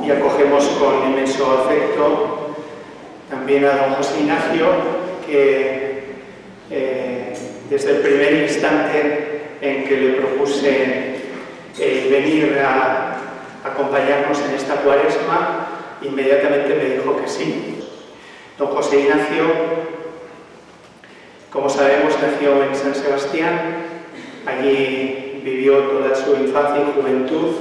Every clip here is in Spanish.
y acogemos con inmenso afecto también a don José Ignacio, que desde el primer instante en que le propuse venir a acompañarnos en esta cuaresma, inmediatamente me dijo que sí. Don José Ignacio, como sabemos, nació en San Sebastián. Allí vivió toda su infancia y juventud,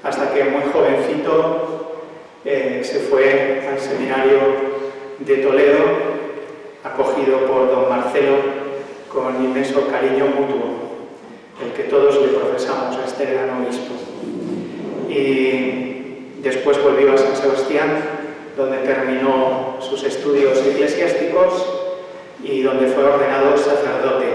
hasta que muy jovencito se fue al seminario de Toledo, acogido por don Marcelo con inmenso cariño mutuo, el que todos le profesamos a este gran obispo. Y después volvió a San Sebastián, donde terminó sus estudios eclesiásticos y donde fue ordenado sacerdote.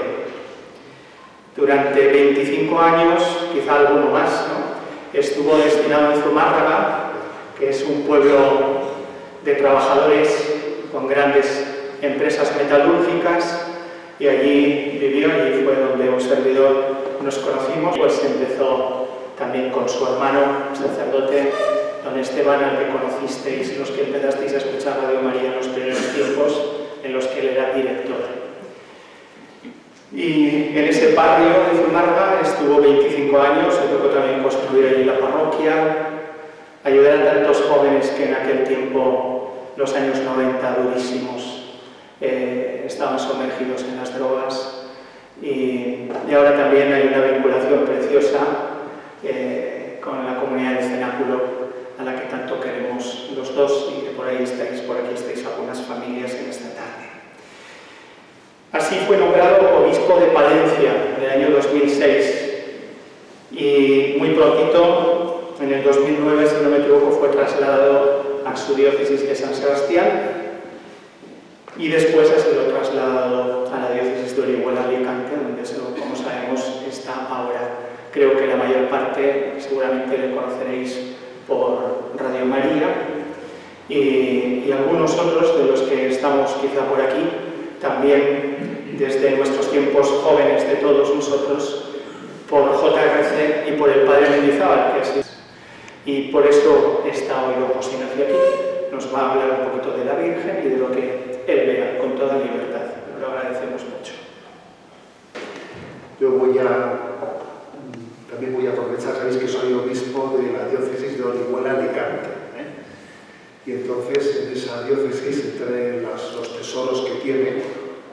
Durante 25 años, quizá alguno más, ¿no?, estuvo destinado en Zumárraga, que es un pueblo de trabajadores con grandes empresas metalúrgicas, y allí vivió, y fue donde un servidor nos conocimos. Pues empezó también con su hermano, sacerdote, don Esteban, al que conocisteis los que empezasteis a escuchar Radio María en los primeros tiempos en los que él era director. Y en ese barrio de Zumárraga estuvo 25 años, se tocó también construir allí la parroquia, ayudar a tantos jóvenes que en aquel tiempo, los años 90, durísimos, estaban sumergidos en las drogas, y ahora también hay una vinculación preciosa con la comunidad del Cenáculo, a la que tanto queremos los dos, y que por ahí estáis, por aquí estáis algunas familias en esta tarde. Así fue nombrado obispo de Palencia en el año 2006, y muy prontito, en el 2009, si no me equivoco, fue trasladado a su diócesis de San Sebastián, y después ha sido trasladado a la diócesis de Orihuela-Alicante, donde, como sabemos, está ahora. Creo que la mayor parte seguramente le conoceréis por Radio María, y algunos otros de los que estamos quizá por aquí, también desde nuestros tiempos jóvenes de todos nosotros, por JRC y por el Padre Mendizábal, que así es. Y por eso está hoy don José Ignacio aquí. Nos va a hablar un poquito de la Virgen y de lo que él vea, con toda libertad. Lo agradecemos mucho. Yo también voy a aprovechar, sabéis que soy obispo de la diócesis de Orihuela-Alicante, y entonces en esa diócesis, entre los tesoros que tiene,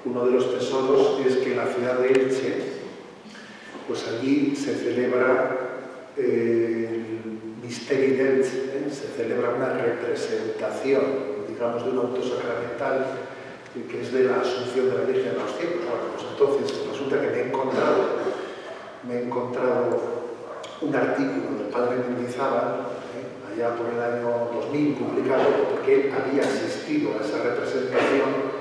uno de los tesoros es que en la ciudad de Elche, pues allí se celebra el Misteri d'Elche, se celebra una representación, digamos, de un auto sacramental que es de la Asunción de la Virgen de los Cielos. Bueno, pues entonces resulta que me he encontrado un artículo del Padre Mendizábal, allá por el año 2000, publicado, porque él había asistido a esa representación,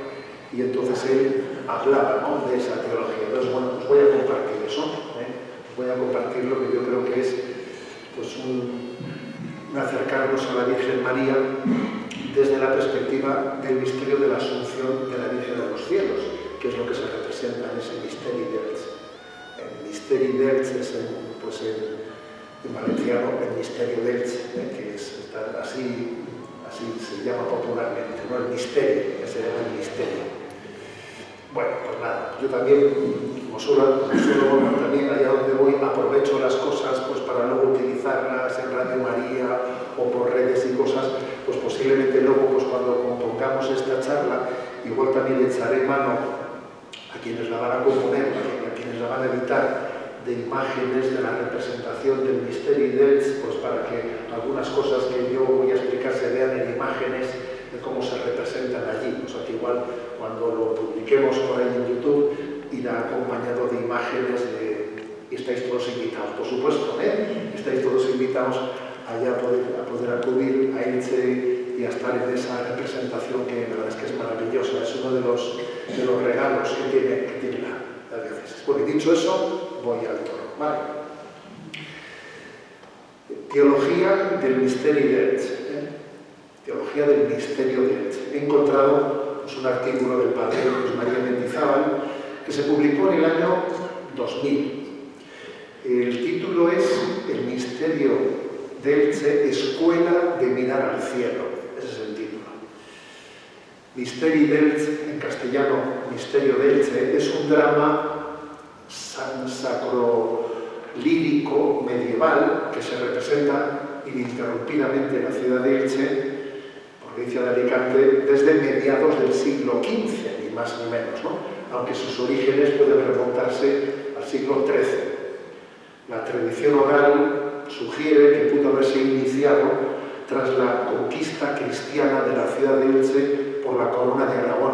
y entonces él hablaba, ¿no?, de esa teología. Entonces, bueno, pues voy a compartir eso, voy a compartir lo que yo creo que es, pues, un acercarnos a la Virgen María desde la perspectiva del misterio de la Asunción de la Virgen de los Cielos, que es lo que se representa en ese Misteri d'Elche. El Misteri d'Elche es en valenciano el Misterio d'Elche, que es así se llama popularmente, ¿no? El misterio, que se llama el misterio. Bueno, pues nada, yo también, como solo también allá donde voy, aprovecho las cosas pues para luego utilizarlas en Radio María o por redes y cosas, pues posiblemente luego, pues cuando compongamos esta charla, igual también echaré mano a quienes la van a componer, a quienes la van a editar, de imágenes de la representación del Misteri d'Elche, pues para que algunas cosas que yo voy a explicar se vean en imágenes de cómo se representan allí. O sea que igual cuando lo publiquemos por ahí en YouTube irá acompañado de imágenes y estáis todos invitados, por supuesto, estáis todos invitados allá a poder acudir a Elche y a estar en esa representación que la verdad es que es maravillosa, es uno de los regalos que tiene la diócesis. Bueno, y dicho eso, voy al toro, ¿vale? Teología del Misteri d'Elche, Teología del Misterio d'Elche. He encontrado pues, un artículo del padre José María Mendizábal que se publicó en el año 2000. El título es El misterio de Elche, Escuela de Mirar al Cielo. Ese es el título. Misteri d'Elche, en castellano, Misterio de Elche, es un drama sacro-lírico medieval que se representa ininterrumpidamente en la ciudad de Elche, provincia de Alicante, desde mediados del siglo XV, ni más ni menos, ¿no? Aunque sus orígenes pueden remontarse al siglo XIII. La tradición oral sugiere que pudo haberse iniciado tras la conquista cristiana de la ciudad de Elche por la corona de Aragón.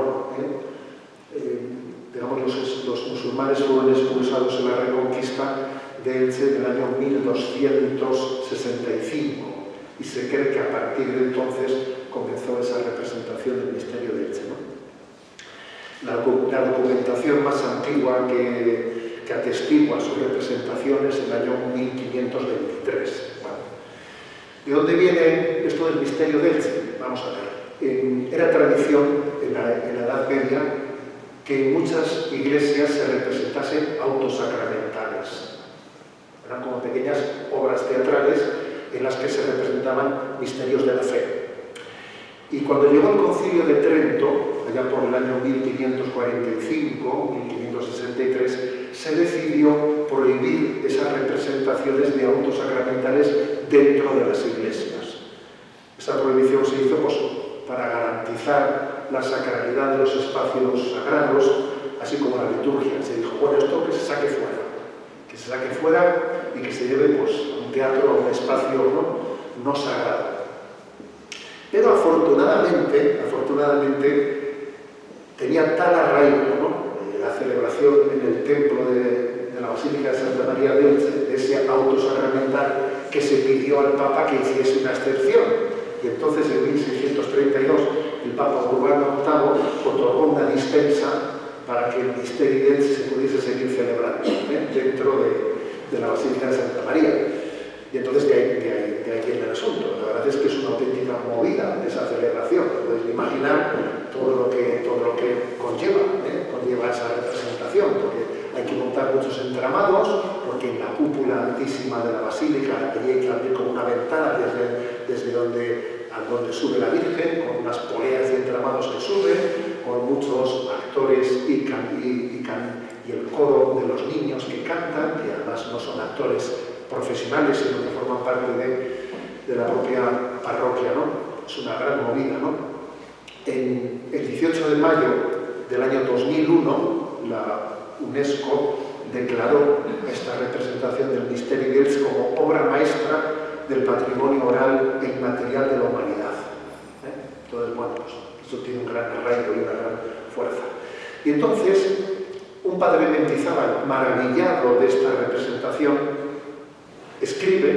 Digamos, los musulmanes fueron expulsados en la reconquista de Elche en el año 1265 y se cree que a partir de entonces comenzó esa representación del misterio de Elche, ¿no? La documentación más antigua que atestigua su representación es el año 1523. Bueno, ¿de dónde viene esto del misterio de Elche? Vamos a ver. Era tradición en la Edad Media que en muchas iglesias se representasen autos sacramentales. Eran como pequeñas obras teatrales en las que se representaban misterios de la fe. Y cuando llegó el Concilio de Trento, allá por el año 1545-1563, se decidió prohibir esas representaciones de autos sacramentales dentro de las iglesias. Esa prohibición se hizo para garantizar la sacralidad de los espacios sagrados, así como la liturgia. Se dijo, bueno, esto que se saque fuera y que se lleve pues, a un teatro, a un espacio no sagrado. Pero afortunadamente tenía tal arraigo, la celebración en el templo de la Basílica de Santa María de Elche, de ese auto sacramental, que se pidió al Papa que hiciese una excepción. Y entonces en 1632 el Papa Urbano VIII otorgó una dispensa para que el misterio de Elche se pudiese seguir celebrando dentro de la Basílica de Santa María. Y entonces de ahí viene el asunto. La verdad es que es una auténtica movida esa celebración. Podéis imaginar todo lo que conlleva esa representación, porque hay que montar muchos entramados, porque en la cúpula altísima de la Basílica allí hay que abrir como una ventana desde donde sube la Virgen, con unas poleas de entramados que suben, con muchos actores y el coro de los niños que cantan, que además no son actores profesionales, sino que forman parte de la propia parroquia, ¿no? Es una gran movida, ¿no? El 18 de mayo del año 2001, la UNESCO declaró esta representación del misterio de Elche como obra maestra del patrimonio oral e inmaterial de la humanidad. Entonces, bueno, pues esto tiene un gran arraigo y una gran fuerza. Y entonces, un padre Mendizábal, maravillado de esta representación, escribe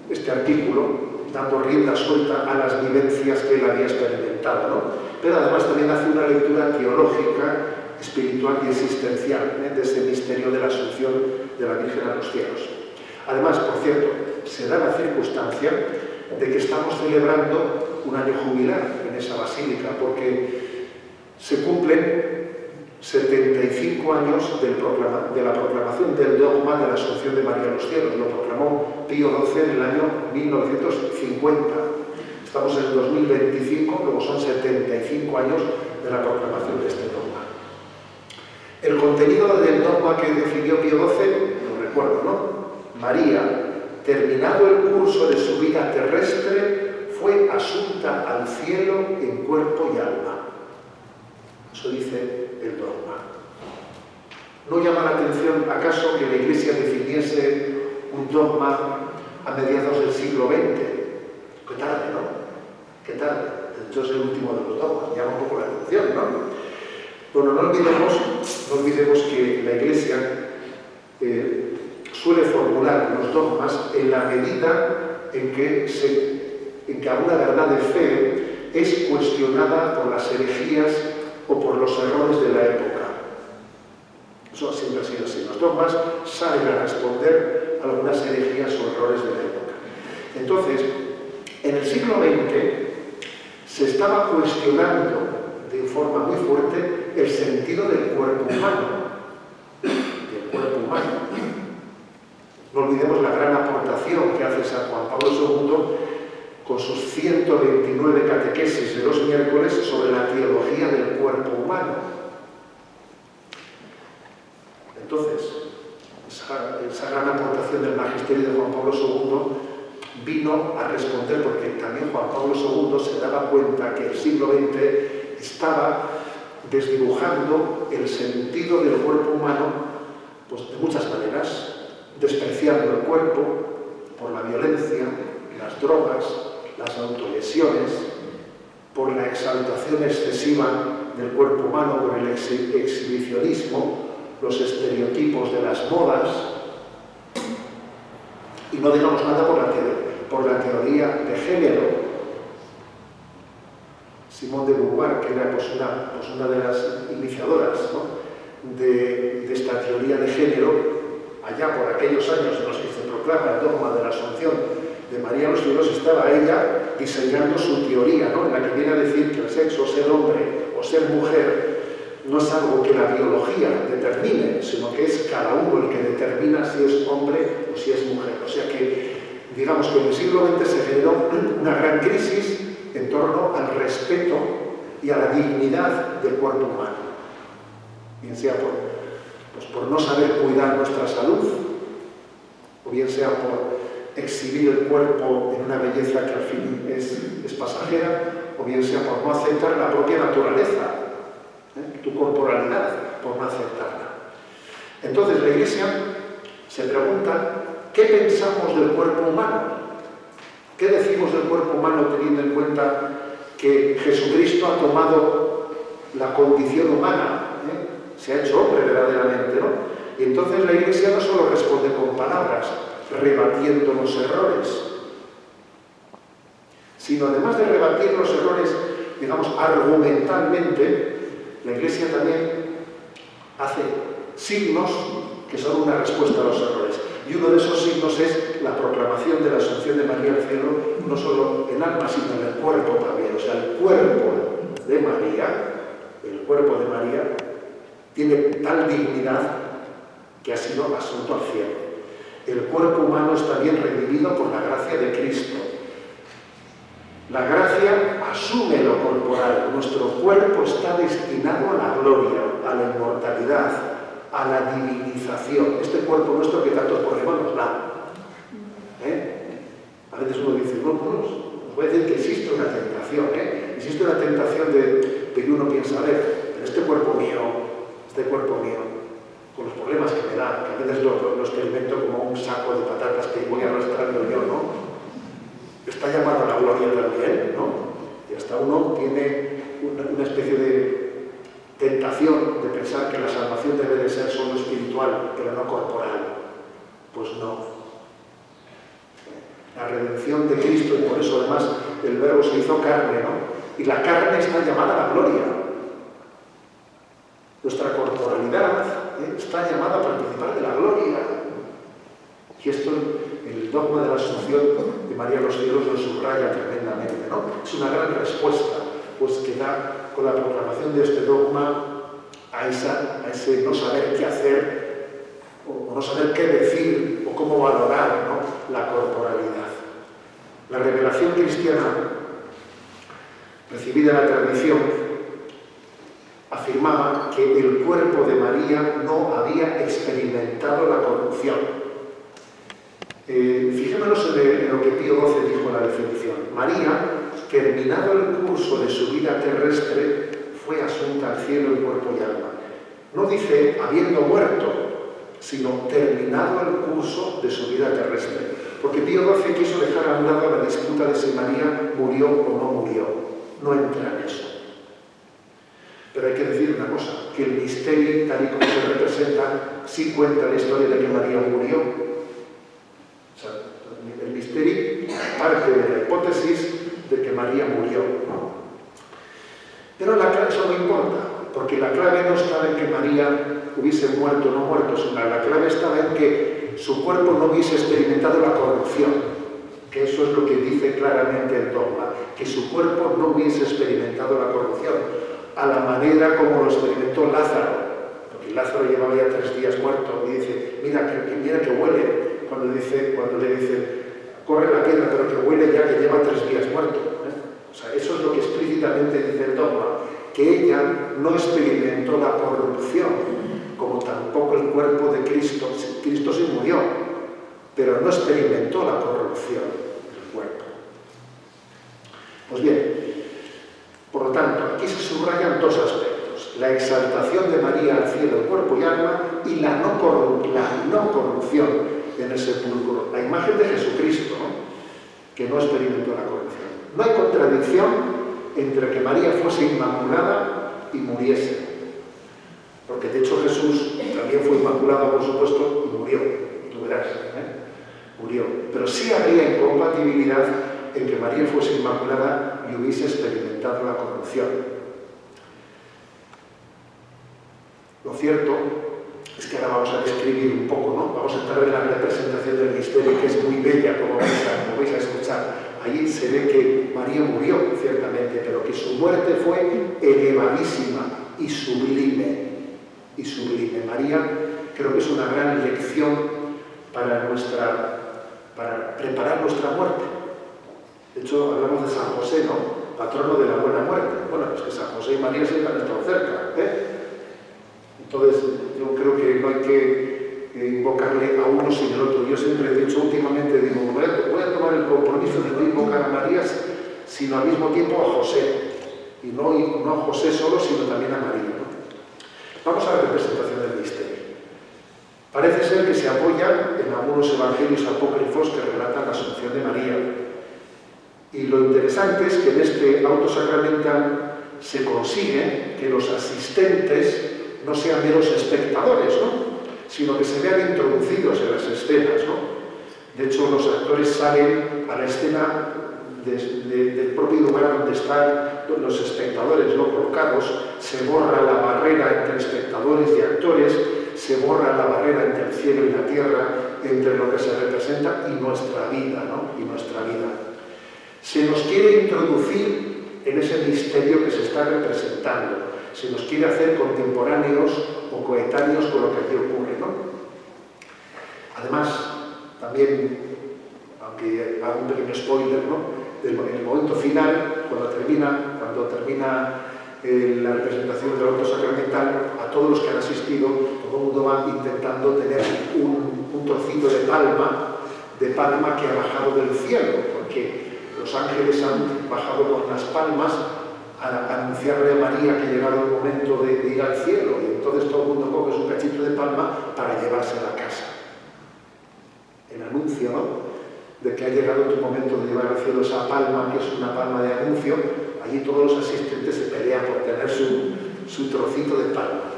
este artículo dando rienda suelta a las vivencias que él había experimentado, ¿no? Pero además también hace una lectura teológica, espiritual y existencial de ese misterio de la asunción de la Virgen a los cielos. Además, por cierto, se da la circunstancia de que estamos celebrando un año jubilar en esa basílica, porque se cumplen 75 años de la proclamación del dogma de la Asunción de María a los cielos. Lo proclamó Pío XII en el año 1950. Estamos en el 2025, luego son 75 años de la proclamación de este dogma. El contenido del dogma que definió Pío XII, lo recuerdo, ¿no? María, terminado el curso de su vida terrestre, fue asunta al cielo en cuerpo y alma. Eso dice el dogma. ¿No llama la atención acaso que la Iglesia definiese un dogma a mediados del siglo XX? Qué tarde, ¿no? Qué tarde. De hecho, es el último de los dogmas. Llama un poco la atención, ¿no? Bueno, no olvidemos que la Iglesia suele formular los dogmas en la medida en que alguna verdad de fe es cuestionada por las herejías o por los errores de la época. Eso siempre ha sido así. Los dogmas salen a responder a algunas herejías o errores de la época. Entonces, en el siglo XX se estaba cuestionando de forma muy fuerte el sentido del cuerpo humano. No olvidemos la gran aportación presentación que hace San Juan Pablo II con sus 129 catequesis de los miércoles sobre la teología del cuerpo humano. Entonces, esa gran aportación del magisterio de Juan Pablo II vino a responder, porque también Juan Pablo II se daba cuenta que el siglo XX estaba desdibujando el sentido del cuerpo humano pues, de muchas maneras, despreciando el cuerpo por la violencia, las drogas, las autolesiones, por la exaltación excesiva del cuerpo humano, por el exhibicionismo, los estereotipos de las modas, y no digamos nada por la teoría de género. Simone de Beauvoir, que era pues una de las iniciadoras, ¿no?, de esta teoría de género, allá por aquellos años en los que se proclama el dogma de la Asunción de María a los cielos, estaba ella diseñando su teoría, ¿no?, en la que viene a decir que el sexo, ser hombre o ser mujer, no es algo que la biología determine, sino que es cada uno el que determina si es hombre o si es mujer. O sea que, digamos que en el siglo XX se generó una gran crisis en torno al respeto y a la dignidad del cuerpo humano. Bien sea por no saber cuidar nuestra salud, o bien sea por exhibir el cuerpo en una belleza que al fin es pasajera, o bien sea por no aceptar la propia naturaleza, tu corporalidad, por no aceptarla. Entonces la Iglesia se pregunta, ¿qué pensamos del cuerpo humano? ¿Qué decimos del cuerpo humano teniendo en cuenta que Jesucristo ha tomado la condición humana, se ha hecho hombre verdaderamente, ¿no? Y entonces la Iglesia no solo responde con palabras, rebatiendo los errores, sino además de rebatir los errores, digamos, argumentalmente, la Iglesia también hace signos que son una respuesta a los errores. Y uno de esos signos es la proclamación de la Asunción de María al cielo, no solo en alma, sino en el cuerpo también. O sea, el cuerpo de María tiene tal dignidad que ha sido asunto al cielo. El cuerpo humano está bien redimido por la gracia de Cristo. La gracia asume lo corporal. Nuestro cuerpo está destinado a la gloria, a la inmortalidad, a la divinización. Este cuerpo nuestro que tantos problemas nos da. A veces uno dice, no, os voy a decir que existe una tentación, existe una tentación de que uno piensa, a ver, pero este cuerpo mío, con los problemas que me da, que a veces lo experimento como un saco de patatas que voy arrastrando yo, ¿no? Está llamado a la gloria también, ¿no? Y hasta uno tiene una especie de tentación de pensar que la salvación debe de ser solo espiritual, pero no corporal. Pues no. La redención de Cristo, y por eso además el Verbo se hizo carne, ¿no? Y la carne está llamada a la gloria. Nuestra corporalidad está llamada a participar de la gloria. Y esto, el dogma de la Asunción de María a los cielos lo subraya tremendamente, ¿no? Es una gran respuesta, pues que da con la proclamación de este dogma a ese no saber qué hacer, o no saber qué decir, o cómo valorar, ¿no?, la corporalidad. La revelación cristiana, recibida en la tradición, afirmaba que el cuerpo de María no había experimentado la corrupción. Fijémonos en lo que Pío XII dijo en la definición. María, terminado el curso de su vida terrestre, fue asunta al cielo en cuerpo y alma. No dice habiendo muerto, sino terminado el curso de su vida terrestre. Porque Pío XII quiso dejar a un lado la disputa de si María murió o no murió. No entra en eso. Pero hay que decir una cosa, que el misterio, tal y como se representa, sí cuenta la historia de que María murió. O sea, el misterio parte de la hipótesis de que María murió. Pero eso no importa, porque la clave no estaba en que María hubiese muerto o no muerto, sino la clave estaba en que su cuerpo no hubiese experimentado la corrupción, que eso es lo que dice claramente el dogma, que su cuerpo no hubiese experimentado la corrupción, a la manera como lo experimentó Lázaro, porque Lázaro llevaba ya 3 días muerto y dice, mira que huele, cuando le dice, corre la piedra, pero que huele ya que lleva 3 días muerto. O sea, eso es lo que explícitamente dice el dogma, que ella no experimentó la corrupción, como tampoco el cuerpo de Cristo. Cristo sí murió, pero no experimentó la corrupción del cuerpo. Pues bien, por lo tanto, aquí se subrayan 2 aspectos: la exaltación de María al cielo, cuerpo y alma, y la no corrupción en el sepulcro, la imagen de Jesucristo, ¿no?, que no experimentó la corrupción. No hay contradicción entre que María fuese inmaculada y muriese, porque de hecho Jesús también fue inmaculado, por supuesto, y murió, tú verás, murió. Pero sí habría incompatibilidad en que María fuese inmaculada y hubiese experimentado la corrupción. Lo cierto es que ahora vamos a describir un poco, ¿no? Vamos a entrar en la representación del misterio, que es muy bella, como vais a escuchar. Allí se ve que María murió, ciertamente, pero que su muerte fue elevadísima y sublime. Y sublime. María creo que es una gran lección para preparar nuestra muerte. De hecho, hablamos de San José, ¿no?, patrono de la buena muerte. Bueno, es que San José y María siempre han estado cerca, Entonces, yo creo que no hay que invocarle a uno sin el otro. Yo siempre he dicho últimamente, digo, voy a tomar el compromiso de no invocar a María, sino al mismo tiempo a José. Y no a José solo, sino también a María, ¿no? Vamos a la representación del misterio. Parece ser que se apoya en algunos evangelios apócrifos que relatan la asunción de María. Y lo interesante es que en este auto sacramental se consigue que los asistentes no sean meros espectadores, ¿no?, sino que se vean introducidos en las escenas, ¿no? De hecho, los actores salen a la escena del propio lugar donde están los espectadores, ¿no?, colocados. Se borra la barrera entre espectadores y actores, se borra la barrera entre el cielo y la tierra, entre lo que se representa y nuestra vida, ¿no?, y nuestra vida. Se nos quiere introducir en ese misterio que se está representando. Se nos quiere hacer contemporáneos o coetáneos con lo que aquí ocurre, ¿no? Además, también, aunque hago un pequeño spoiler, ¿no?, en el momento final, cuando termina la representación del auto sacramental, a todos los que han asistido, todo el mundo va intentando tener un trocito de palma que ha bajado del cielo, porque los ángeles han bajado con las palmas a anunciarle a María que ha llegado el momento de ir al cielo, y entonces todo el mundo coge su cachito de palma para llevarse a la casa. El anuncio, ¿no?, de que ha llegado tu momento de llevar al cielo esa palma, que es una palma de anuncio. Allí todos los asistentes se pelean por tener su trocito de palma.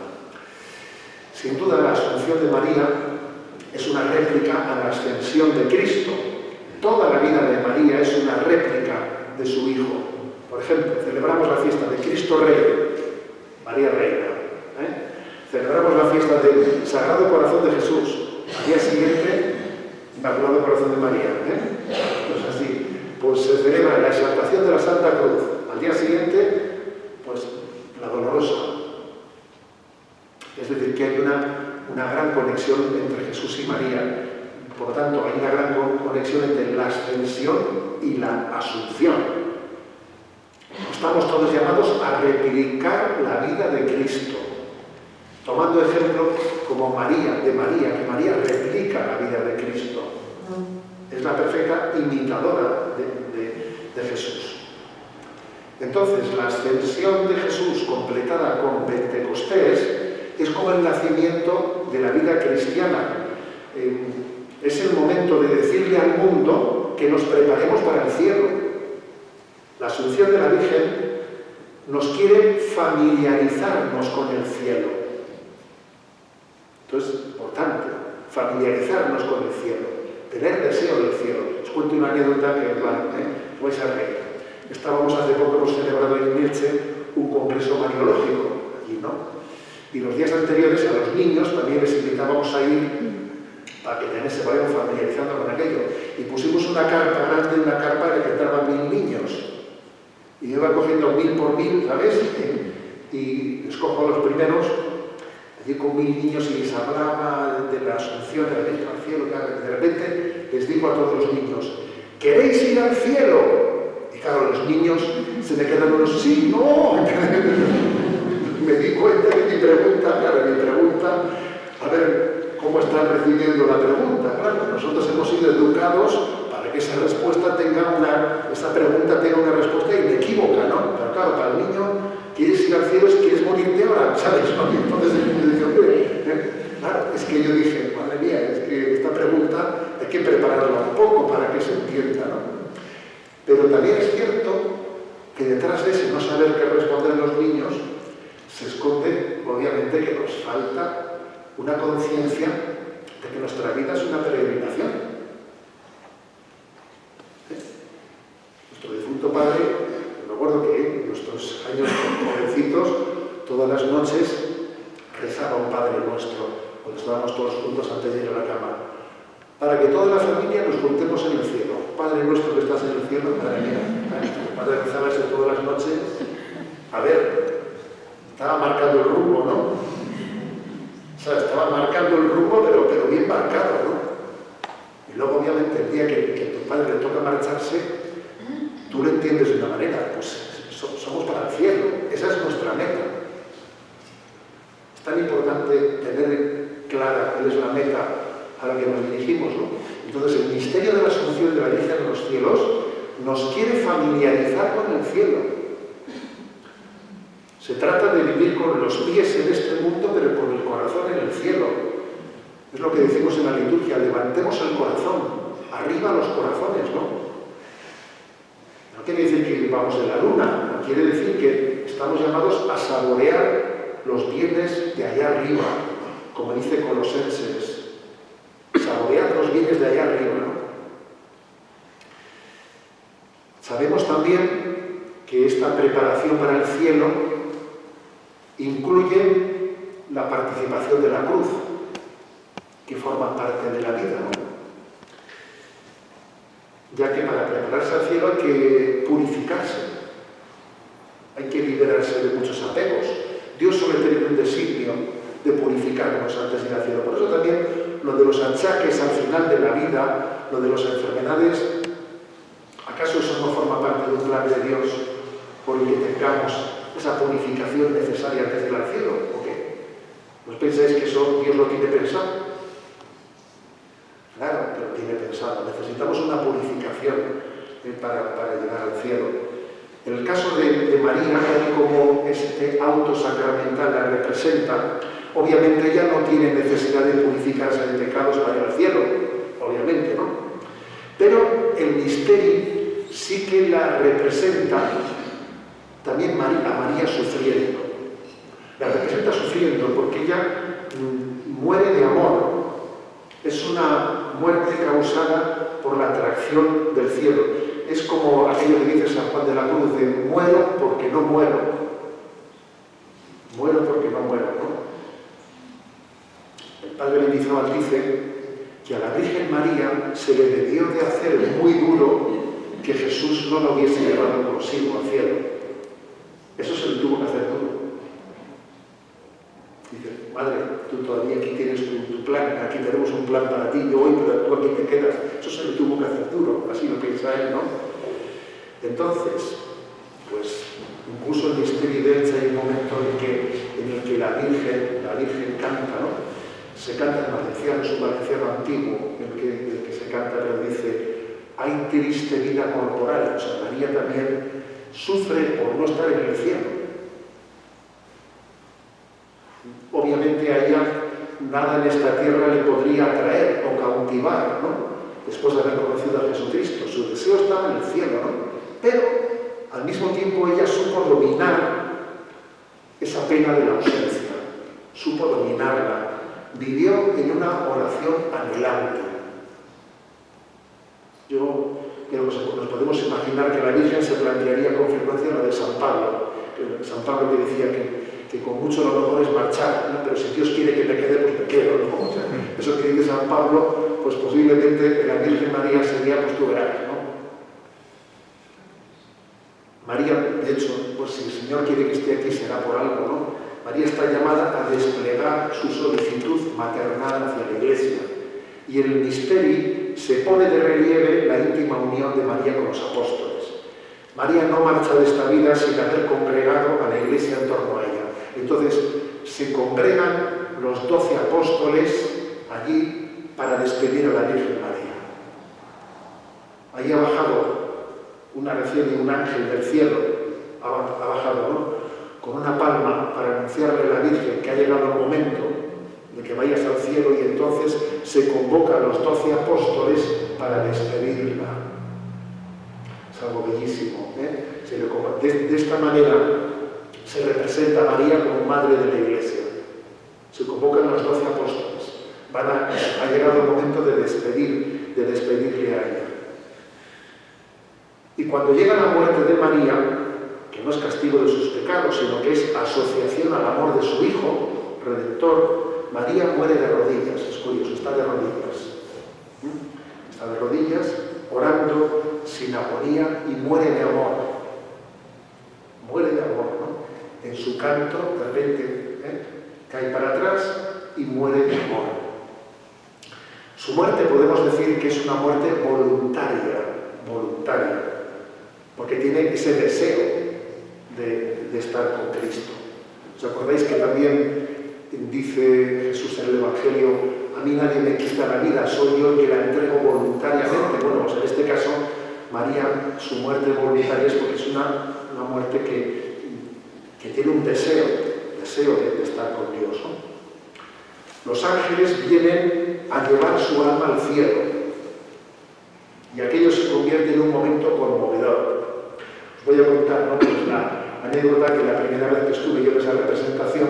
Sin duda, la asunción de María es una réplica a la ascensión de Cristo. Toda la vida de María es una réplica de su Hijo. Por ejemplo, celebramos la fiesta de Cristo Rey, María Reina. Celebramos la fiesta del Sagrado Corazón de Jesús. Al día siguiente, Inmaculado Corazón de María. Pues así, pues se celebra la exaltación de la Santa Cruz. Al día siguiente, pues la Dolorosa. Es decir, que hay una gran conexión entre Jesús y María. Por lo tanto, hay una gran conexión entre la ascensión y la asunción. Estamos todos llamados a replicar la vida de Cristo, tomando ejemplo como María, que María replica la vida de Cristo. Es la perfecta imitadora de Jesús. Entonces, la ascensión de Jesús completada con Pentecostés es como el nacimiento de la vida cristiana. Es el momento de decirle al mundo que nos preparemos para el cielo. La asunción de la Virgen nos quiere familiarizarnos con el cielo. Entonces, importante, familiarizarnos con el cielo, tener deseo del cielo. Os cuento una anécdota que vais a reír. Estábamos hace poco, hemos celebrado en Elche un congreso mariológico allí, ¿no? Y los días anteriores a los niños también les invitábamos a ir para que se vayan familiarizando con aquello. Y pusimos una carpa grande, una carpa en la que entraban 1000 niños. Y yo iba cogiendo 1000 por 1000, ¿sabes? Y escojo a los primeros, allí con 1000 niños, y les hablaba de la asunción de la Virgen al cielo. De repente les digo a todos los niños, ¿queréis ir al cielo? Y claro, los niños se me quedan unos, sí, no. Me di cuenta de mi pregunta, a ver cómo están recibiendo la pregunta. Claro, nosotros hemos sido educados para que esa pregunta tenga una respuesta inequívoca, ¿no? Pero claro, para el niño, ¿quieres ir al cielo? ¿Quieres morirte ahora? ¿Sabes? Entonces el niño dice, hombre, claro, es que yo dije, madre mía, es que esta pregunta hay que prepararla un poco para que se entienda, ¿no? Pero también es cierto que detrás de ese no saber qué responder los niños se esconde, obviamente, que nos falta una conciencia de que nuestra vida es una peregrinación. Nuestro difunto padre, me acuerdo que en nuestros años jovencitos, todas las noches rezaba un Padre Nuestro, cuando estábamos todos juntos antes de ir a la cama, para que toda la familia nos juntemos en el cielo. Padre Nuestro que estás en el cielo, madre mía. El Padre rezaba eso todas las noches. A ver, estaba marcando el rumbo, ¿no? O sea, estaba marcando el rumbo, pero bien marcado, ¿no? Y luego, obviamente, el día que a tu padre le toca marcharse, tú lo entiendes de una manera, pues somos para el cielo, esa es nuestra meta. Es tan importante tener clara cuál es la meta a la que nos dirigimos, ¿no? Entonces, el misterio de la Asunción de la Virgen en los cielos nos quiere familiarizar con el cielo. Se trata de vivir con los pies en este mundo, pero con el corazón en el cielo. Es lo que decimos en la liturgia, levantemos el corazón, arriba los corazones, ¿no? No quiere decir que vivamos en la luna, no quiere decir que estamos llamados a saborear los bienes de allá arriba, como dice Colosenses, saborear los bienes de allá arriba, ¿no? Sabemos también que esta preparación para el cielo incluye la participación de la cruz, que forma parte de la vida, ¿no? Ya que para prepararse al cielo hay que purificarse, hay que liberarse de muchos apegos. Dios suele tener un designio de purificarnos antes de ir al cielo. Por eso también lo de los achaques al final de la vida, lo de las enfermedades, ¿acaso eso no forma parte de un plan de Dios por el que tengamos esa purificación necesaria antes de ir al cielo? ¿O qué? ¿No pensáis que eso Dios lo tiene pensado? Claro que lo tiene pensado. Necesitamos una purificación para llegar al cielo. En el caso de María, tal y como este auto sacramental la representa, obviamente ella no tiene necesidad de purificarse de pecados para ir al cielo, obviamente, ¿no? Pero el misterio sí que la representa también a María sufriendo. La representa sufriendo porque ella muere de amor. Es una muerte causada por la atracción del cielo. Es como aquello que dice San Juan de la Cruz de muero porque no muero. Muero porque no muero, ¿no? El Padre Mendizábal dice que a la Virgen María se le debió de hacer muy duro que Jesús no lo hubiese llevado consigo al cielo. Eso se le tuvo que hacer duro. Dice, madre, tú todavía aquí tienes tu plan, aquí tenemos un plan para ti, yo voy, pero tú aquí te quedas. Eso se le tuvo que hacer duro, así lo piensa él, ¿no? Entonces, pues, incluso el misterio de Elche hay un momento en el que la Virgen canta, ¿no? Se canta en valenciano, es un valenciano antiguo, el que se canta, pero dice, hay triste vida corporal. O sea, María también sufre por no estar en el cielo. Obviamente a ella nada en esta tierra le podría atraer o cautivar, ¿no? Después de haber conocido a Jesucristo. Su deseo estaba en el cielo, ¿no? Pero al mismo tiempo ella supo dominar esa pena de la ausencia, supo dominarla, vivió en una oración anhelante. Yo creo que nos podemos imaginar que la Virgen se plantearía con frecuencia lo de San Pablo, San Pablo que decía que con mucho lo mejor es marchar, ¿no? Pero si Dios quiere que me quede, pues me quedo, ¿no? O sea, eso que dice San Pablo, pues posiblemente la Virgen María sería, pues tú verás, ¿no? María, de hecho, pues si el Señor quiere que esté aquí será por algo, ¿no? María está llamada a desplegar su solicitud maternal hacia la Iglesia. Y en el Misteri se pone de relieve la íntima unión de María con los apóstoles. María no marcha de esta vida sin haber congregado a la Iglesia en torno a ella. Entonces, se congregan los 12 apóstoles allí para despedir a la Virgen María. Allí ha bajado una recién y un ángel del cielo, ha bajado, ¿no?, con una palma para anunciarle a la Virgen que ha llegado el momento de que vayas al cielo, y entonces se convoca a los 12 apóstoles para despedirla. Es algo bellísimo, ¿eh? De esta manera se representa a María como madre de la Iglesia. Se convocan a los 12 apóstoles. Ha llegado el momento de despedirle a ella. Y cuando llega la muerte de María, que no es castigo de sus pecados, sino que es asociación al amor de su Hijo Redentor, María muere de rodillas. Es curioso, está de rodillas. Está de rodillas, orando, sin agonía, y muere de amor. Muere de amor, ¿no? En su canto, de repente, cae para atrás y muere de amor. Su muerte podemos decir que es una muerte voluntaria, porque tiene ese deseo de estar con Cristo. ¿Os acordáis que también dice Jesús en el Evangelio: a mí nadie me quita la vida, soy yo el que la entrego voluntariamente? Bueno, pues en este caso, María, su muerte voluntaria es porque es una muerte que tiene un deseo de estar con Dios, ¿no? Los ángeles vienen a llevar su alma al cielo, y aquello se convierte en un momento conmovedor. Os voy a contar, ¿no?, pues la anécdota que la primera vez que estuve yo en esa representación,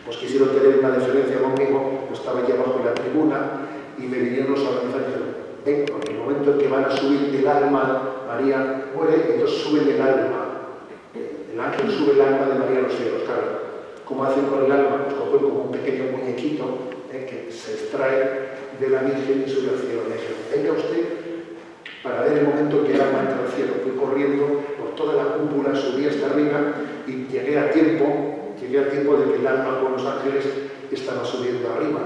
pues quisieron tener una deferencia conmigo. Yo estaba allí abajo en la tribuna y me vinieron los organizadores y dijeron: ven, porque el momento en que van a subir el alma, María muere, y entonces suben el alma. El ángel sube el alma de María a los cielos. Claro, ¿cómo hacen con el alma? Pues cogen como un pequeño muñequito que se extrae de la Virgen y sube al cielo. Le dijeron: venga usted para ver el momento en que el alma entra al cielo. Fui corriendo por toda la cúpula, subí hasta arriba y llegué a tiempo de que el alma con los ángeles estaba subiendo arriba.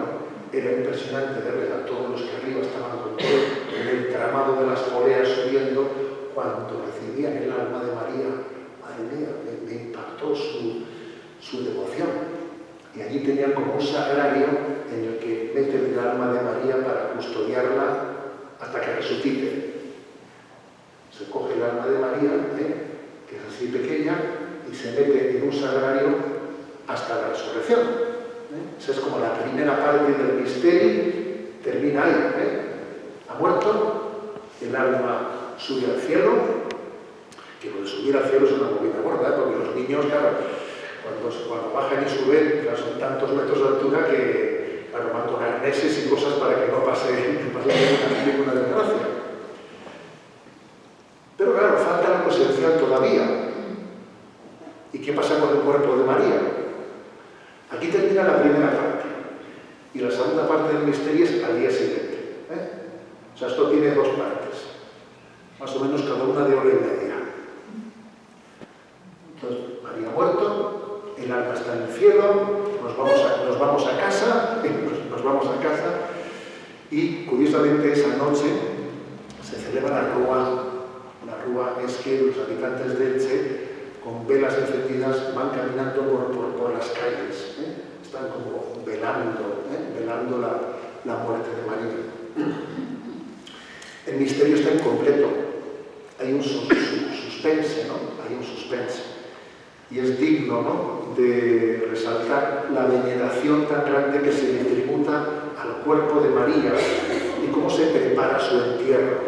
Era impresionante ver a todos los que arriba estaban con todo en el tramado de las poleas subiendo. Cuando recibían el alma de María, madre mía, me impactó su devoción. Y allí tenían como un sagrario en el que meten el alma de María para custodiarla hasta que resucite. Se coge el alma de María, que es así pequeña, y se mete en un sagrario hasta la resurrección. Esa es como la primera parte del misterio, termina ahí. Ha muerto, el alma sube al cielo, que lo de subir al cielo es una movida gorda, porque los niños, claro, cuando bajan y suben, son tantos metros de altura que, claro, van con arneses y cosas para que no pase ninguna desgracia. Pero claro, falta algo esencial todavía. ¿Y qué pasa con el cuerpo de María? Aquí termina la primera parte. Y la segunda parte del misterio es al día siguiente. O sea, esto tiene dos partes. Más o menos cada una de hora y media. Entonces, María ha muerto. El alma está en el cielo, nos vamos a casa, y curiosamente esa noche se celebra la rúa. La rúa es que los habitantes de Elche, con velas encendidas, van caminando por las calles, están como velando la muerte de María. El misterio está incompleto, hay un suspense, ¿no? Hay un suspense. Y es digno, ¿no?, de resaltar la veneración tan grande que se le tributa al cuerpo de María y cómo se prepara su entierro.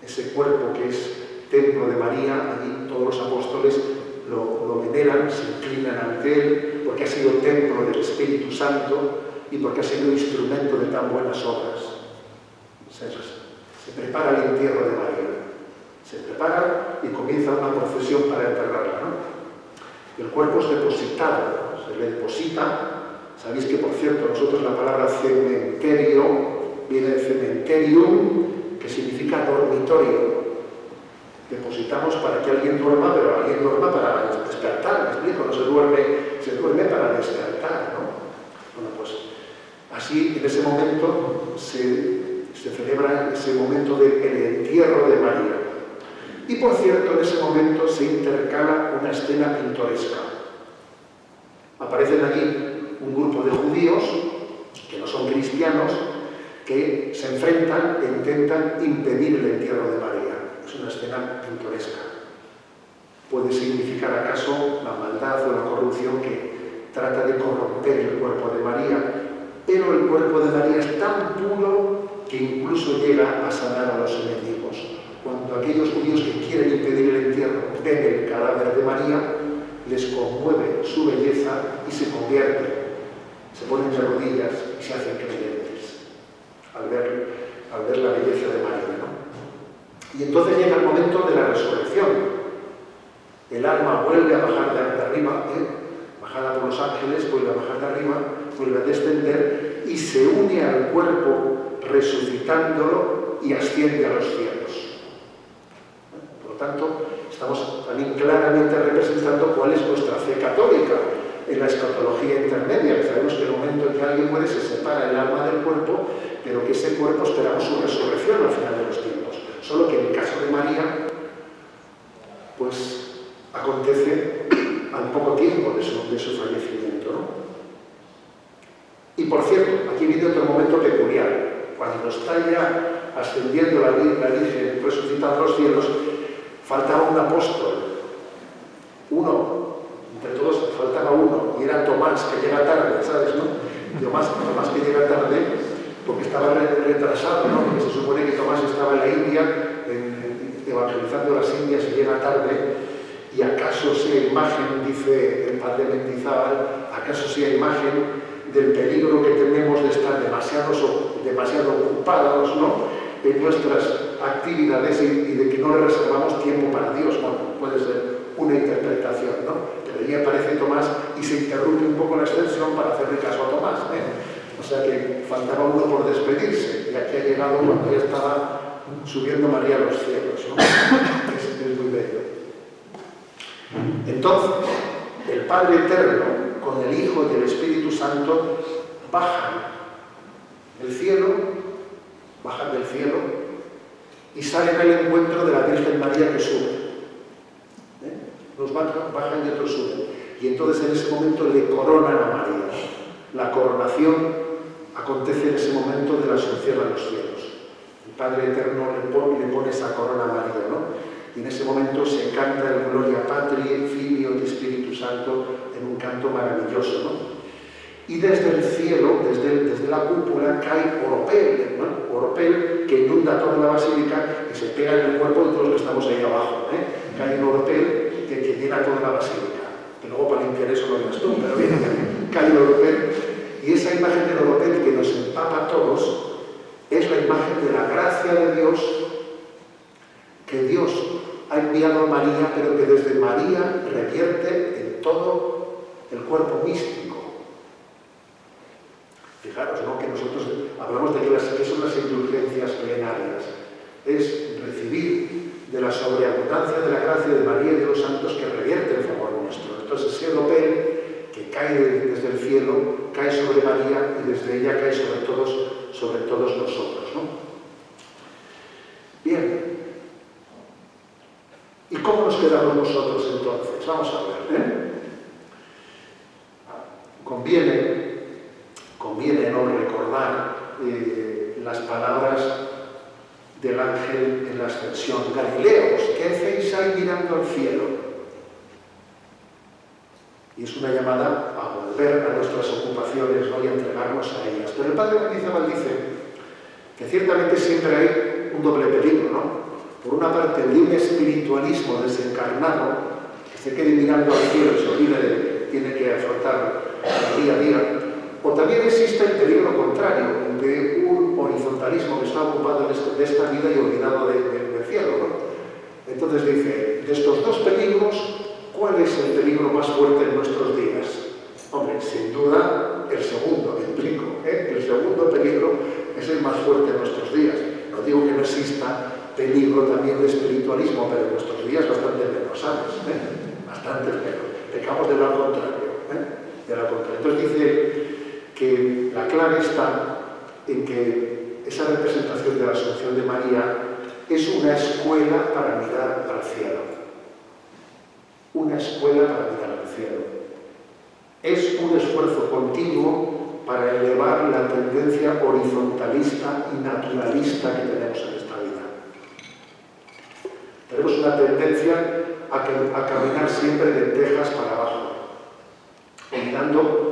Ese cuerpo que es templo de María, allí todos los apóstoles lo veneran, se inclinan ante él, porque ha sido templo del Espíritu Santo y porque ha sido instrumento de tan buenas obras. Se prepara el entierro de María. Se prepara y comienza una procesión para enterrarla, ¿no? El cuerpo es depositado, se le deposita. Sabéis que, por cierto, nosotros la palabra cementerio viene de cementerium, que significa dormitorio. Depositamos para que alguien duerma, pero alguien duerma para despertar, ¿me explico? No se duerme para despertar, ¿no? Bueno, pues Así, en ese momento se celebra ese momento del entierro de María. Y por cierto, en ese momento se intercala una escena pintoresca. Aparecen allí un grupo de judíos, que no son cristianos, que se enfrentan e intentan impedir el entierro de María. Es una escena pintoresca. Puede significar acaso la maldad o la corrupción que trata de corromper el cuerpo de María, pero el cuerpo de María es tan puro que incluso llega a sanar a los enemigos. Cuando aquellos judíos que quieren impedir el entierro ven el cadáver de María, les conmueve su belleza y se convierten, se ponen de rodillas y se hacen creyentes al ver la belleza de María, ¿no? Y entonces llega el momento de la resurrección. El alma vuelve a bajar de arriba, bajada por los ángeles, vuelve a bajar de arriba, vuelve a descender y se une al cuerpo resucitándolo y asciende a los cielos. Por lo tanto, estamos también claramente representando cuál es nuestra fe católica en la escatología intermedia. Sabemos que en el momento en que alguien muere se separa el alma del cuerpo, pero que ese cuerpo esperamos su resurrección al final de los tiempos. Solo que en el caso de María, pues acontece al poco tiempo de su fallecimiento, ¿no? Y por cierto, aquí viene otro momento peculiar. Cuando está ya ascendiendo la Virgen resucitada a los cielos, faltaba un apóstol. Uno, entre todos faltaba uno, y era Tomás, que llega tarde, ¿sabes, no? Tomás que llega tarde, porque estaba retrasado, ¿no? Porque se supone que Tomás estaba en la India, evangelizando las Indias y llega tarde. Y acaso sea imagen, dice el padre Mendizábal, acaso sea imagen del peligro que tenemos de estar demasiado ocupados, ¿no?, en nuestras actividades y de que no le reservamos tiempo para Dios. Bueno, puede ser una interpretación, ¿no? Pero allí aparece Tomás y se interrumpe un poco la extensión para hacerle caso a Tomás, O sea que faltaba uno por despedirse, y aquí ha llegado cuando ya estaba subiendo María a los cielos, ¿no? Es muy bello. Entonces, el Padre Eterno, con el Hijo y el Espíritu Santo, bajan del cielo y salen al encuentro de la Virgen María que sube. Los bajan y otros suben. Y entonces en ese momento le coronan a María. La coronación acontece en ese momento de la asunción a los cielos. El Padre Eterno le pone esa corona a María, ¿no? Y en ese momento se canta el Gloria Patri, Filio y Espíritu Santo en un canto maravilloso, ¿no? Y desde el cielo, desde la cúpula, cae oropel, ¿no? Oropel que inunda toda la basílica y se pega en el cuerpo de todos los que estamos ahí abajo, Cae un oropel que llena toda la basílica. Que luego para limpiar eso lo ves tú, pero bien, cae el oropel. Y esa imagen del oropel que nos empapa a todos es la imagen de la gracia de Dios, que Dios ha enviado a María, pero que desde María revierte en todo el cuerpo místico. Fijaros, ¿no?, que nosotros hablamos de que son las indulgencias plenarias. Es recibir de la sobreabundancia de la gracia de María y de los santos que revierte en favor nuestro. Entonces ese oropel que cae desde el cielo, cae sobre María y desde ella cae sobre todos nosotros, ¿no? Bien. ¿Y cómo nos quedamos nosotros entonces? Vamos a ver, Conviene no recordar las palabras del ángel en la ascensión. Galileos, ¿qué hacéis ahí mirando al cielo? Y es una llamada a volver a nuestras ocupaciones, ¿no?, y a entregarnos a ellas. Pero el padre Mendizábal dice que ciertamente siempre hay un doble peligro, ¿no? Por una parte, el de un espiritualismo desencarnado, que se quede mirando al cielo y se olvide tiene que afrontar el día a día. O también existe el peligro contrario, el de un horizontalismo que está ocupado de esta vida y olvidado del cielo, ¿no? Entonces dice, de estos dos peligros, ¿cuál es el peligro más fuerte en nuestros días? Hombre, sin duda, el segundo, implico, el segundo peligro es el más fuerte en nuestros días. No digo que no exista peligro también de espiritualismo, pero en nuestros días bastante menos, ¿sabes? Bastante menos. Pecamos de lo contrario, Entonces dice que la clave está en que esa representación de la Asunción de María es una escuela para mirar al cielo. Una escuela para mirar al cielo. Es un esfuerzo continuo para elevar la tendencia horizontalista y naturalista que tenemos en esta vida. Tenemos una tendencia a caminar siempre de tejas para abajo, olvidando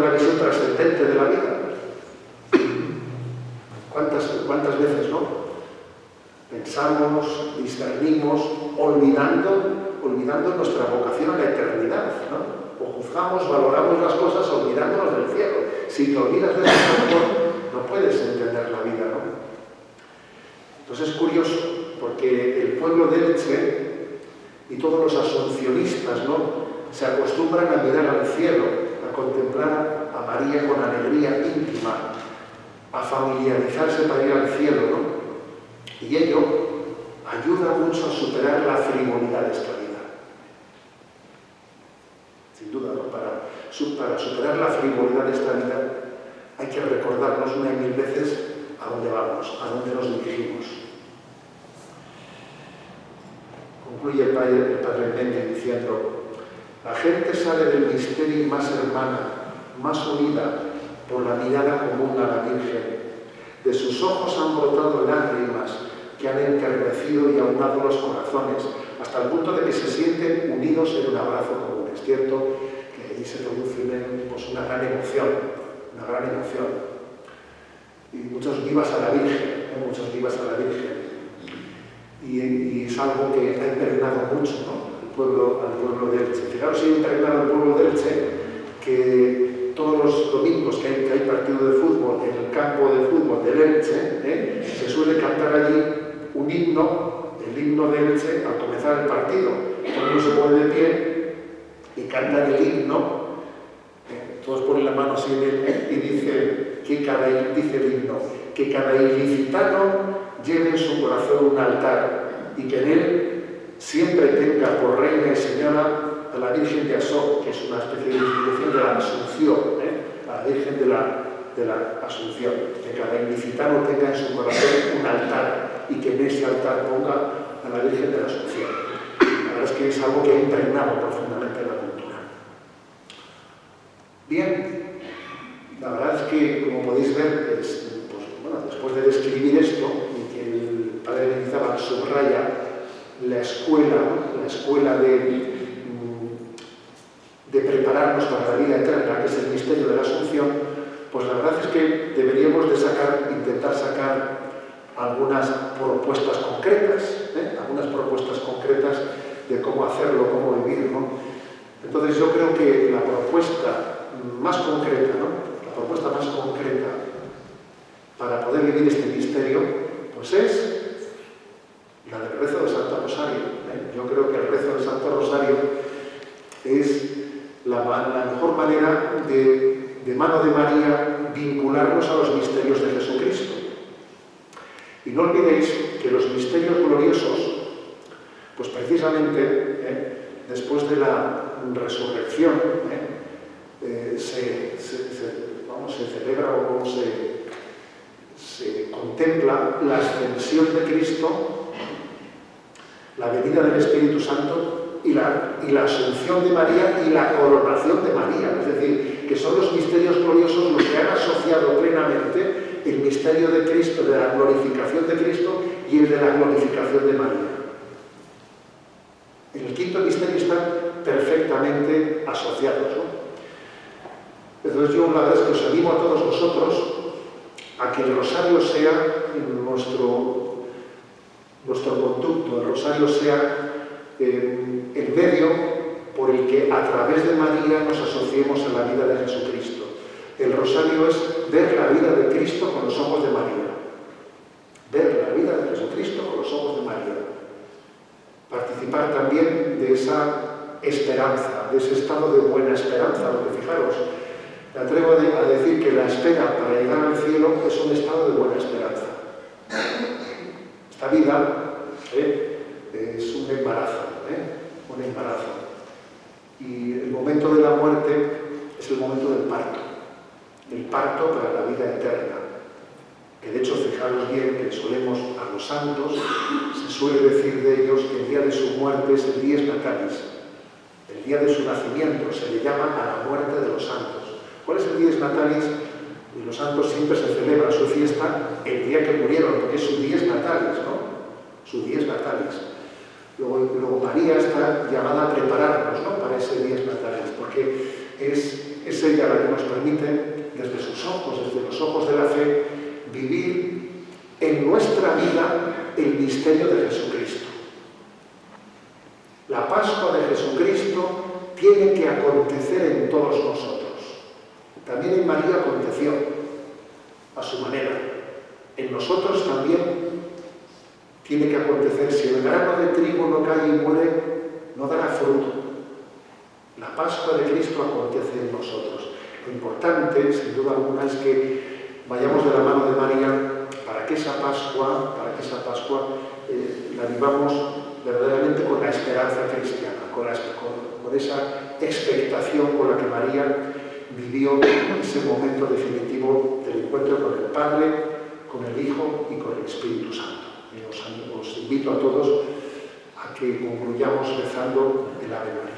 la visión trascendente de la vida. ¿Cuántas veces no? Pensamos, discernimos, olvidando nuestra vocación a la eternidad, ¿no? O juzgamos, valoramos las cosas olvidándonos del cielo. Si te olvidas de eso, no puedes entender la vida, ¿no? Entonces es curioso, porque el pueblo de Elche y todos los asuncionistas, ¿no?, se acostumbran a mirar al cielo, a contemplar a María con alegría íntima, a familiarizarse para ir al cielo, ¿no? Y ello ayuda mucho a superar la frivolidad de esta vida. Sin duda, ¿no? Para superar la frivolidad de esta vida hay que recordarnos una y mil veces a dónde vamos, a dónde nos dirigimos. Concluye el padre Méndez diciendo: la gente sale del misterio más hermana, más unida por la mirada común a la Virgen. De sus ojos han brotado lágrimas que han enternecido y aunado los corazones, hasta el punto de que se sienten unidos en un abrazo común. Es cierto que allí se produce una gran emoción, Y muchos vivas a la Virgen, muchos vivas a la Virgen. Y es algo que ha impregnado mucho, ¿no?, al pueblo de Elche. Fijaros, si ha impregnado al pueblo de Elche que todos los domingos que hay partido de fútbol en el campo de fútbol del Elche, se suele cantar allí un himno, el himno de Elche, al comenzar el partido. Todo el mundo se pone de pie y cantan el himno, todos ponen la mano así y dice el himno, que cada ilicitano lleve en su corazón un altar y que en él siempre tenga por reina y señora a la Virgen de Asó, que es una especie de institución de la Asunción, a la Virgen de la Asunción, que cada ilicitano tenga en su corazón un altar y que en ese altar ponga a la Virgen de la Asunción. La verdad es que es algo que ha impregnado profundamente la cultura. Bien, la verdad es que, como podéis ver, después de describir esto, y que el padre Mendizábal subraya la escuela de prepararnos para la vida eterna, que es el misterio de la Asunción, pues la verdad es que deberíamos de intentar sacar algunas propuestas concretas, de cómo hacerlo, cómo vivir, ¿no? Entonces yo creo que la propuesta más concreta, para poder vivir este misterio, pues es la del rezo del Santo Rosario. Yo creo que el rezo del Santo Rosario es la mejor manera de mano de María vincularnos a los misterios de Jesucristo. Y no olvidéis que los misterios gloriosos, pues precisamente después de la resurrección, se celebra o se contempla la ascensión de Cristo, la venida del Espíritu Santo y la asunción de María y la coronación de María. Es decir, que son los misterios gloriosos los que han asociado plenamente el misterio de Cristo, de la glorificación de Cristo y el de la glorificación de María. En el quinto misterio están perfectamente asociados, ¿no? Entonces yo la verdad es que os animo a todos vosotros a que el rosario sea nuestro conducto, el rosario sea el medio por el que a través de María nos asociemos a la vida de Jesucristo. El rosario es ver la vida de Cristo con los ojos de María. Ver la vida de Jesucristo con los ojos de María. Participar también de esa esperanza, de ese estado de buena esperanza, porque fijaros, me atrevo a decir que la espera para llegar al cielo es un estado de buena esperanza. Esta vida es un embarazo, Y el momento de la muerte es el momento del parto. del parto para la vida eterna. Que de hecho, fijaros bien que solemos a los santos, se suele decir de ellos que el día de su muerte es el dies natalis. El día de su nacimiento se le llama a la muerte de los santos. ¿Cuál es el dies natalis? Y los santos siempre se celebra su fiesta el día que murieron, porque es su dies natalis, ¿no? Su dies natalis. Luego María está llamada a prepararnos, ¿no?, para ese dies natalis, porque es ella la que nos permite, desde sus ojos, desde los ojos de la fe, vivir en nuestra vida el misterio de Jesucristo. La Pascua de Jesucristo tiene que acontecer en todos nosotros. También en María aconteció, a su manera. En nosotros también tiene que acontecer. Si el grano de trigo no cae y muere, no dará fruto. La Pascua de Cristo acontece en nosotros. Lo importante, sin duda alguna, es que vayamos de la mano de María para que esa Pascua la vivamos verdaderamente con la esperanza cristiana, con esa expectación con la que María vivió ese momento definitivo del encuentro con el Padre, con el Hijo y con el Espíritu Santo. Os invito a todos a que concluyamos rezando el Ave María.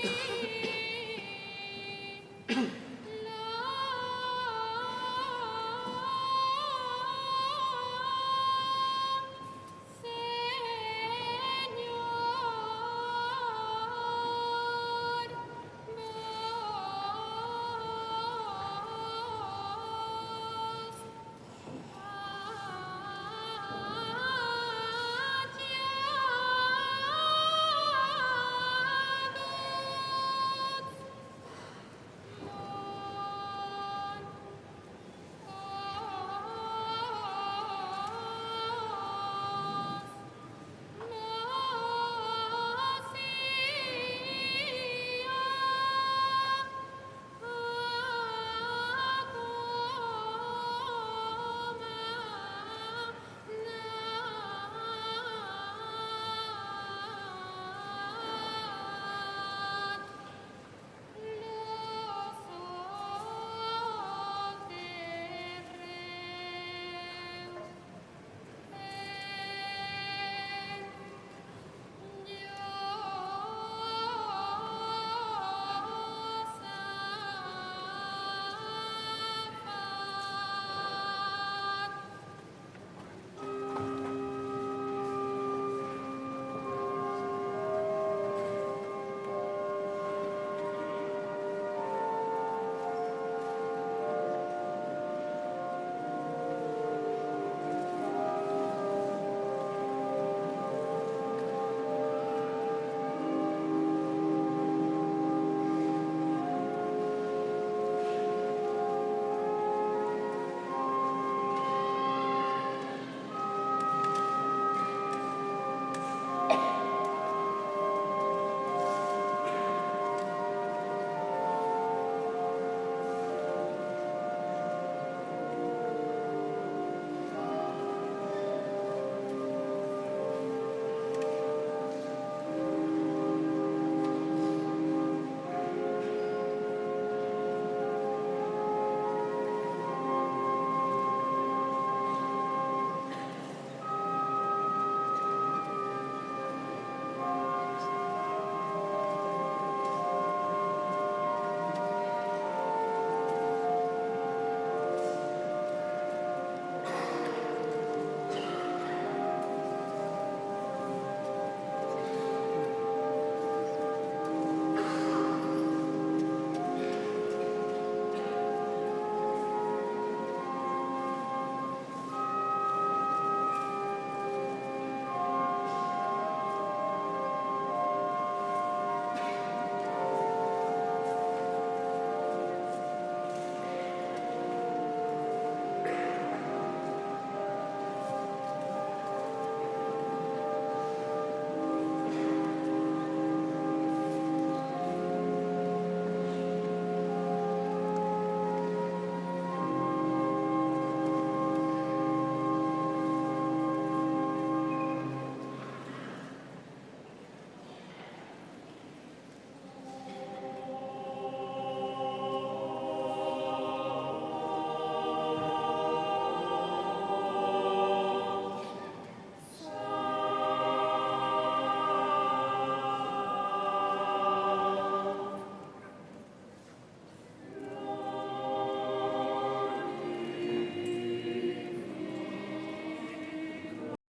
Dios.